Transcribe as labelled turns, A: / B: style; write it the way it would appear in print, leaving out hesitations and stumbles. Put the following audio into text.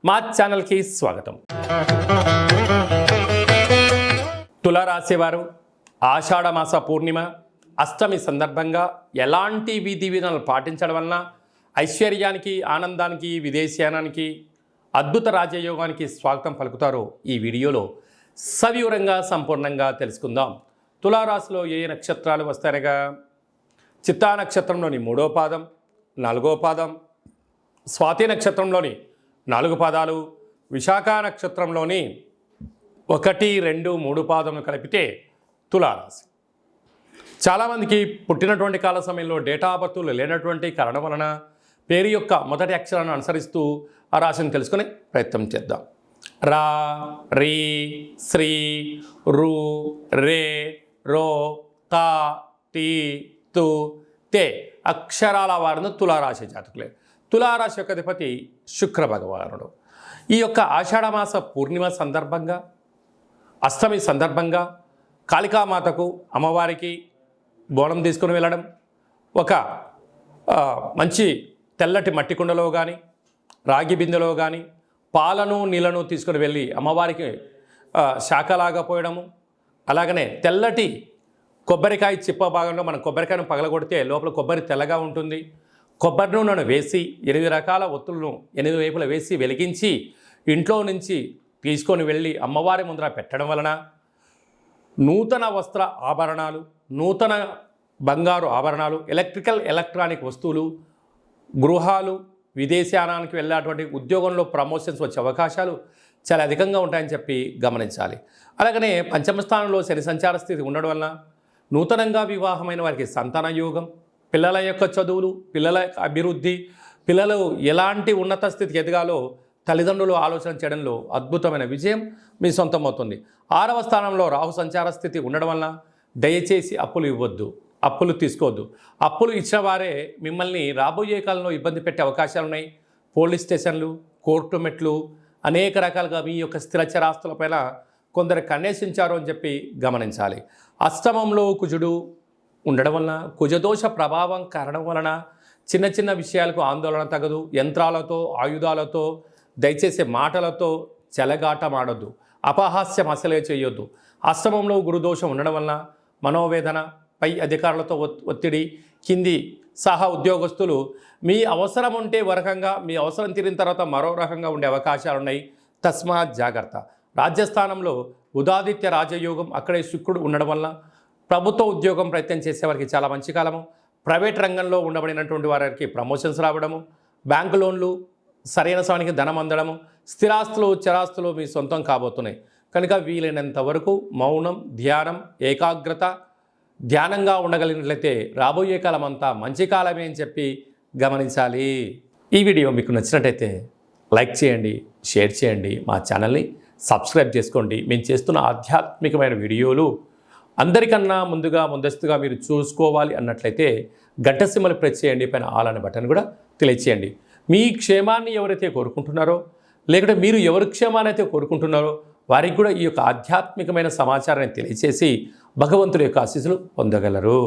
A: మా ఛానల్కి స్వాగతం. తులారాశివారు ఆషాఢమాస పూర్ణిమ అష్టమి సందర్భంగా ఎలాంటి విధి విధానాలు పాటించడం వలన ఐశ్వర్యానికి, ఆనందానికి, విదేశయానానికి, అద్భుత రాజయోగానికి స్వాగతం పలుకుతారో ఈ వీడియోలో సవివరంగా సంపూర్ణంగా తెలుసుకుందాం. తులారాశిలో ఏ నక్షత్రాలు వస్తాయనగా చిత్తా నక్షత్రంలోని 3వ పాదం, 4వ పాదం, స్వాతి నక్షత్రంలోని 4 పాదాలు, విశాఖ నక్షత్రంలోని 1, 2, 3 పాదములు కలిపితే తులారాశి. చాలామందికి పుట్టినటువంటి కాల సమయంలో డేటా ఆఫ్ బర్త్లు లేనటువంటి కారణం వలన పేరు యొక్క మొదటి అక్షరాన్ని అనుసరిస్తూ ఆ రాశిని తెలుసుకునే ప్రయత్నం చేద్దాం. రా, రీ, శ్రీ, రు, రే, రో, తా, టీ, తు, తే అక్షరాల వారిని తులారాశి జాతకులే. తులారాశి యొక్క అధిపతి శుక్ర భగవానుడు. ఈ యొక్క ఆషాఢమాస పూర్ణిమ సందర్భంగా, అష్టమి సందర్భంగా కాళికామాతకు, అమ్మవారికి బోనం తీసుకుని వెళ్ళడం, ఒక మంచి తెల్లటి మట్టి కుండలో కానీ, రాగి బిందెలో కానీ పాలను నీళ్లను తీసుకుని వెళ్ళి అమ్మవారికి శాఖలాగా పోయడము, అలాగనే తెల్లటి కొబ్బరికాయ చిప్ప భాగంలో మనం కొబ్బరికాయను పగలగొడితే లోపల కొబ్బరి తెల్లగా ఉంటుంది. కొబ్బరి నూనెను వేసి 8 రకాల ఒత్తులను 8 వైపులా వేసి వెలిగించి ఇంట్లో నుంచి తీసుకొని వెళ్ళి అమ్మవారి ముందర పెట్టడం వలన నూతన వస్త్ర ఆభరణాలు, నూతన బంగారు ఆభరణాలు, ఎలక్ట్రానిక్ వస్తువులు, గృహాలు, విదేశానానికి వెళ్ళేటువంటి ఉద్యోగంలో ప్రమోషన్స్ వచ్చే అవకాశాలు చాలా అధికంగా ఉంటాయని చెప్పి గమనించాలి. అలాగనే పంచమ స్థానంలో శని సంచార స్థితి ఉండడం వలన నూతనంగా వివాహమైన వారికి సంతాన యోగం, పిల్లల యొక్క చదువులు, పిల్లల యొక్క అభివృద్ధి, పిల్లలు ఎలాంటి ఉన్నత స్థితికి ఎదగాలో తల్లిదండ్రులు ఆలోచన చేయడంలో అద్భుతమైన విజయం మీ సొంతమవుతుంది. 6వ స్థానంలో రాహు సంచార స్థితి ఉండడం వలన దయచేసి అప్పులు ఇవ్వద్దు, అప్పులు తీసుకోవద్దు. అప్పులు ఇచ్చిన వారే మిమ్మల్ని రాబోయే కాలంలో ఇబ్బంది పెట్టే అవకాశాలు ఉన్నాయి. పోలీస్ స్టేషన్లు, కోర్టు మెట్లు, అనేక రకాలుగా మీ యొక్క స్థిరచరాస్తులపైన కొందరు కన్నేసించారు అని చెప్పి గమనించాలి. అష్టమంలో కుజుడు ఉండడం వలన, కుజదోష ప్రభావం కారణం వలన చిన్న చిన్న విషయాలకు ఆందోళన తగదు. యంత్రాలతో, ఆయుధాలతో, దయచేసి మాటలతో చెలగాటమాడొద్దు, అపహాస్యం అసలే చేయొద్దు. అష్టమంలో గురుదోషం ఉండడం వలన మనోవేదన, పై అధికారులతో ఒత్తిడి, కింది సహా ఉద్యోగస్తులు మీ అవసరం ఉంటే ఒక రకంగా, మీ అవసరం తీరిన తర్వాత మరో రకంగా ఉండే అవకాశాలు ఉన్నాయి. తస్మాత్ జాగ్రత్త. రాజ్యస్థానంలో బుధాదిత్య రాజయోగం, అక్కడే శుక్రుడు ఉండడం వల్ల ప్రభుత్వ ఉద్యోగం ప్రయత్నం చేసేవారికి చాలా మంచి కాలము. ప్రైవేట్ రంగంలో ఉండబడినటువంటి వారికి ప్రమోషన్స్ రావడము, బ్యాంకు లోన్లు, సరైన సమయానికి ధనం అందడము, స్థిరాస్తులు, చరాస్తులు మీ సొంతం కాబోతున్నాయి. కనుక వీలైనంత వరకు మౌనం, ధ్యానం, ఏకాగ్రత, ధ్యానంగా ఉండగలిగినట్లయితే రాబోయే కాలం అంతా మంచి కాలమే అని చెప్పి గమనించాలి. ఈ వీడియో మీకు నచ్చినట్టయితే లైక్ చేయండి, షేర్ చేయండి, మా ఛానల్ని సబ్స్క్రైబ్ చేసుకోండి. మేము చేస్తున్న ఆధ్యాత్మికమైన వీడియోలు అందరికన్నా ముందస్తుగా మీరు చూసుకోవాలి అన్నట్లయితే గంట సింబల్ ప్రెస్ చేయండి, పైన ఆల్ అనే బటన్ కూడా తెలియచేయండి. మీ క్షేమాన్ని ఎవరైతే కోరుకుంటున్నారో, లేకుంటే మీరు ఎవరి క్షేమాన్ని అయితే కోరుకుంటున్నారో వారికి కూడా ఈ యొక్క ఆధ్యాత్మికమైన సమాచారాన్ని తెలియచేసి భగవంతుడి యొక్క ఆశీస్సులు పొందగలరు.